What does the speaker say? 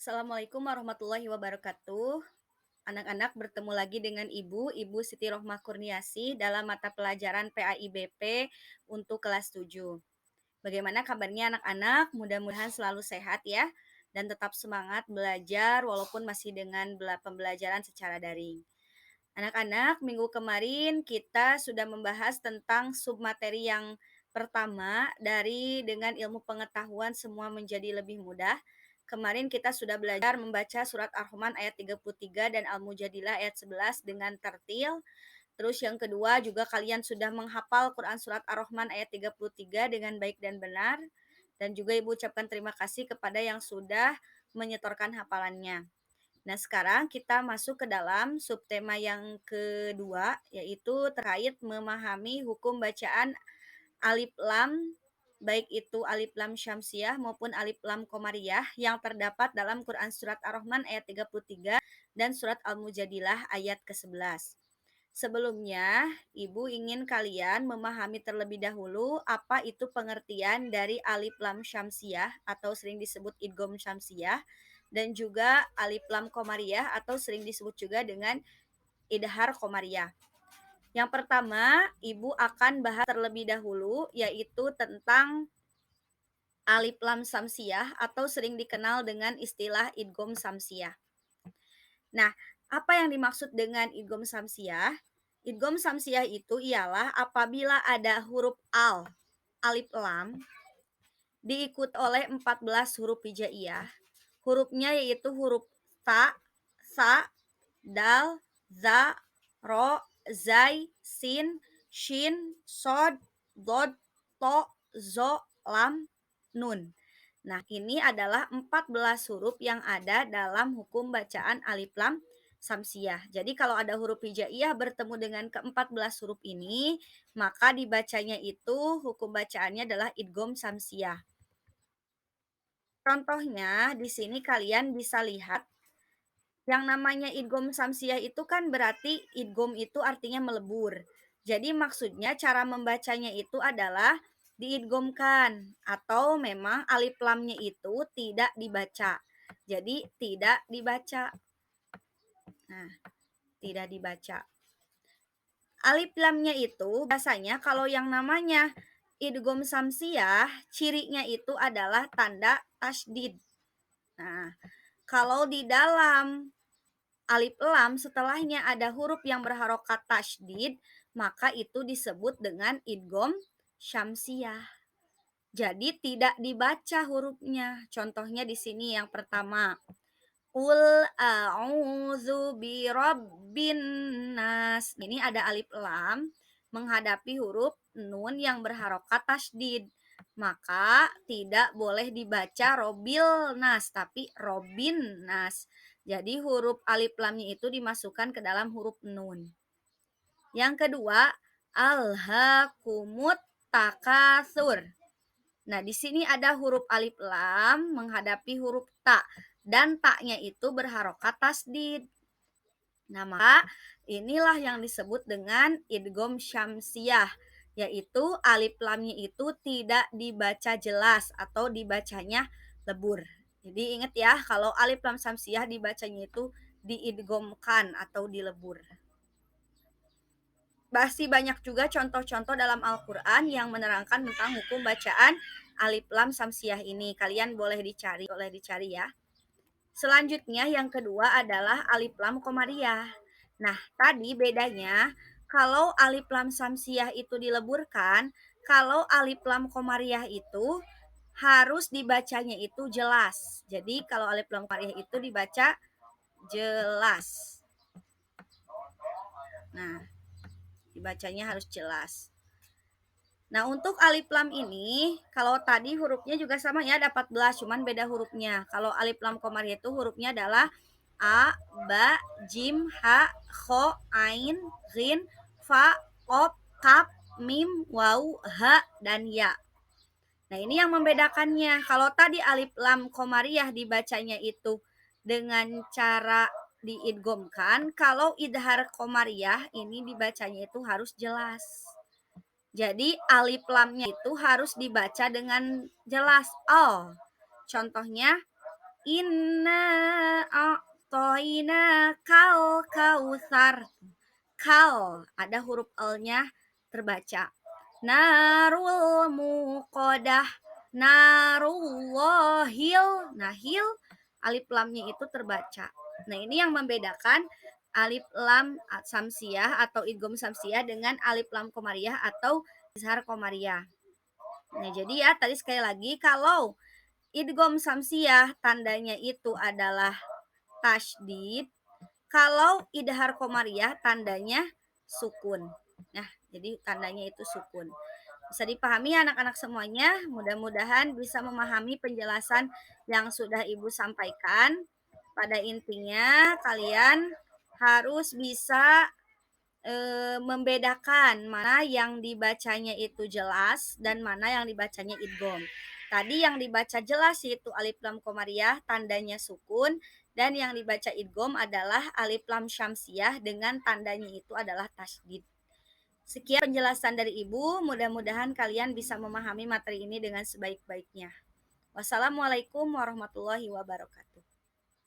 Assalamualaikum warahmatullahi wabarakatuh. Anak-anak bertemu lagi dengan Ibu Siti Rohmah Kurniasi dalam mata pelajaran PAIBP untuk kelas 7. Bagaimana kabarnya anak-anak? Mudah-mudahan selalu sehat ya dan tetap semangat belajar walaupun masih dengan pembelajaran secara daring. Anak-anak, minggu kemarin kita sudah membahas tentang submateri yang pertama dari dengan ilmu pengetahuan semua menjadi lebih mudah. Kemarin kita sudah belajar membaca surat Ar-Rahman ayat 33 dan Al-Mujadilah ayat 11 dengan tertil. Terus yang kedua juga kalian sudah menghafal Quran surat Ar-Rahman ayat 33 dengan baik dan benar. Dan juga Ibu ucapkan terima kasih kepada yang sudah menyetorkan hafalannya. Nah, sekarang kita masuk ke dalam subtema yang kedua, yaitu terkait memahami hukum bacaan alif lam, baik itu alif lam syamsiah maupun alif lam komariah yang terdapat dalam Quran Surat Ar-Rahman ayat 33 dan Surat Al-Mujadilah ayat ke-11. Sebelumnya, Ibu ingin kalian memahami terlebih dahulu apa itu pengertian dari alif lam syamsiah atau sering disebut idgham syamsiah dan juga alif lam komariah atau sering disebut juga dengan idhar komariah. Yang pertama, Ibu akan bahas terlebih dahulu yaitu tentang alif lam syamsiah atau sering dikenal dengan istilah idgham syamsiah. Nah, apa yang dimaksud dengan idgham syamsiah? Idgham syamsiah itu ialah apabila ada huruf alif lam, diikut oleh 14 huruf hijaiyah. Hurufnya yaitu huruf ta, sa, dal, za, ro, zai, sin, shin, sod, dod, to, zo, lam, nun. Nah, ini adalah 14 huruf yang ada dalam hukum bacaan alif lam samsiah. Jadi kalau ada huruf hijaiyah bertemu dengan ke-14 huruf ini, maka dibacanya itu hukum bacaannya adalah idgham samsiah. Contohnya di sini kalian bisa lihat yang namanya idgham samsiah itu kan berarti idgham itu artinya melebur. Jadi maksudnya cara membacanya itu adalah diidghamkan atau memang alif lamnya itu tidak dibaca. Jadi tidak dibaca. Nah, tidak dibaca. Alif lamnya itu biasanya kalau yang namanya idgham samsiah, cirinya itu adalah tanda tasydid. Nah, kalau di dalam alif lam setelahnya ada huruf yang berharokat tasydid, maka itu disebut dengan idgham syamsiah. Jadi tidak dibaca hurufnya. Contohnya di sini yang pertama. Qul a'udzu birabbin nas. Ini ada alif lam menghadapi huruf nun yang berharokat tasydid. Maka tidak boleh dibaca robil nas, tapi robin nas. Jadi huruf alif lamnya itu dimasukkan ke dalam huruf nun. Yang kedua, alhaakumut takatsur. Nah, di sini ada huruf alif lam menghadapi huruf ta dan ta-nya itu berharokat tasdid. Nah, maka inilah yang disebut dengan idgham syamsiah, yaitu alif lamnya itu tidak dibaca jelas atau dibacanya lebur. Jadi ingat ya, kalau alif lam syamsiah dibacanya itu diidghamkan atau dilebur. Masih banyak juga contoh-contoh dalam Al-Quran yang menerangkan tentang hukum bacaan alif lam samsiah ini. Kalian boleh dicari ya. Selanjutnya yang kedua adalah alif lam komariah. Nah, tadi bedanya kalau alif lam samsiah itu dileburkan, kalau alif lam komariah itu harus dibacanya itu jelas. Jadi kalau alif lam komariah itu dibaca jelas. Nah, dibacanya harus jelas. Nah, untuk alif lam ini, kalau tadi hurufnya juga sama ya, ada 14, cuman beda hurufnya. Kalau alif lam komariah itu hurufnya adalah A, Ba, Jim, Ha, Kho, Ain, Ghin, Fa, Qaf, Kaf, Mim, Waw, Ha, dan Ya. Nah, ini yang membedakannya. Kalau tadi alif lam komariah dibacanya itu dengan cara diidghamkan, kalau idhar komariah ini dibacanya itu harus jelas. Jadi alif lamnya itu harus dibaca dengan jelas. Contohnya Inna a'toina kal kausar. Kal, ada huruf L-nya terbaca. Narul muqadah. Narullahil. Nah, hil alif lamnya itu terbaca. Nah, ini yang membedakan alif lam samsiah atau idgham samsiah dengan alif lam komariah atau izhar komariah. Nah, jadi ya tadi sekali lagi kalau idgham samsiah tandanya itu adalah tasydid, kalau idhar komariah tandanya sukun. Nah, jadi tandanya itu sukun. Bisa dipahami ya anak-anak semuanya? Mudah-mudahan bisa memahami penjelasan yang sudah Ibu sampaikan. Pada intinya kalian harus bisa membedakan mana yang dibacanya itu jelas dan mana yang dibacanya idgham. Tadi yang dibaca jelas itu alif lam komariah tandanya sukun, dan yang dibaca idgham adalah alif lam syamsiah dengan tandanya itu adalah tasydid. Sekian penjelasan dari Ibu, mudah-mudahan kalian bisa memahami materi ini dengan sebaik-baiknya. Wassalamualaikum warahmatullahi wabarakatuh.